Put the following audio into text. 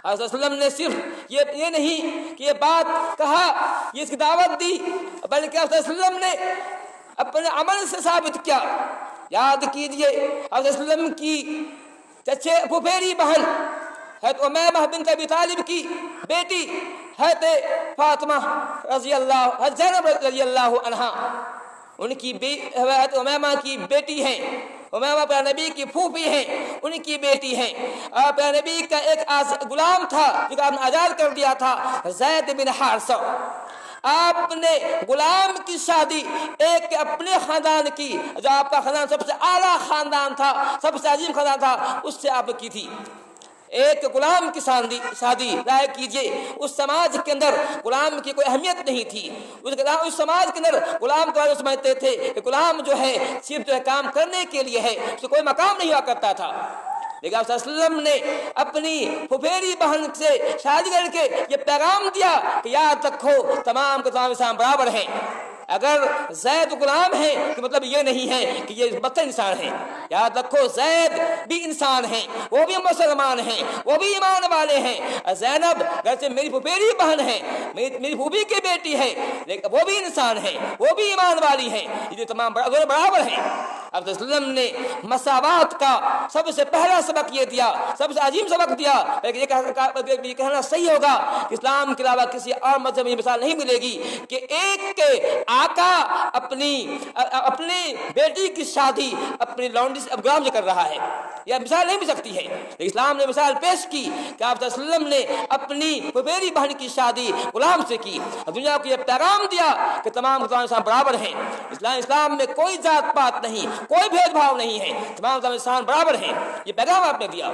آپ صلی اللہ علیہ وسلم نے صرف یہ نہیں کہ یہ بات کہا، یہ اس کی دعوت دی، بلکہ آپ صلی اللہ علیہ وسلم نے اپنے عمل سے ثابت کیا۔ یاد کیجئے آپ صلی اللہ علیہ وسلم کی چچے پھپھیری بہن حضرت امیمہ بنت ابی طالب کی بیٹی حضرت فاطمہ رضی اللہ، حضرت زینب رضی اللہ عنہا، ان کی حضرت امیمہ کی بیٹی ہیں، امیمہ پیارے نبی کی پھوپھی ہیں، ان کی بیٹی ہیں۔ پیارے نبی کا ایک غلام تھا جس کو آپ نے آزاد کر دیا تھا، زید بن حارثہ۔ آپ نے غلام کی شادی ایک اپنے خاندان کی، جو آپ کا خاندان سب سے اعلیٰ خاندان تھا، سب سے عظیم خاندان تھا، اس سے آپ کی تھی۔ ایک غلام کی شادی رائے کیجئے، اس سماج کے اندر غلام کی کوئی اہمیت نہیں تھی۔ اس سماج کے اندر غلام کو سمجھتے تھے کہ غلام جو ہے صرف جو ہے کام کرنے کے لیے ہے، اس کو کوئی مقام نہیں ہوا کرتا تھا۔ لیکن آپ صلی اللہ علیہ وسلم نے اپنی پھپھیری بہن سے شادی کر کے یہ پیغام دیا کہ یاد رکھو تمام کے تمام انسان برابر ہیں۔ اگر زید غلام ہے تو مطلب یہ نہیں ہے کہ یہ بدتر انسان ہیں۔ یاد رکھو زید بھی انسان ہیں، وہ بھی مسلمان ہیں، وہ بھی ایمان والے ہیں۔ زینب گرچہ میری پھپھیری بہن ہے، میری پھوپھی کی بیٹی ہے، لیکن وہ بھی انسان ہیں، وہ بھی ایمان والی ہیں، یہ تمام برابر ہیں۔ اب صلی اللہ علیہ وسلم نے مساوات کا سب سے پہلا سبق یہ دیا، سب سے عظیم سبق دیا۔ یہ کہنا صحیح ہوگا کہ اسلام کے علاوہ کسی اور مذہب میں مثال نہیں ملے گی کہ ایک کے آقا اپنی بیٹی کی شادی اپنی لونڈی سے غلام سے کر رہا ہے، یہ مثال نہیں مل سکتی ہے۔ اسلام نے مثال پیش کی کہ آپ صلی اللہ علیہ وسلم نے اپنی پھپھیری بہن کی شادی غلام سے کی، دنیا کو یہ پیغام دیا کہ تمام انسان برابر ہیں۔ اسلام میں کوئی ذات پات نہیں، کوئی بھید بھاؤ نہیں ہے، تمام انسان برابر ہیں، یہ پیغام آپ نے دیا۔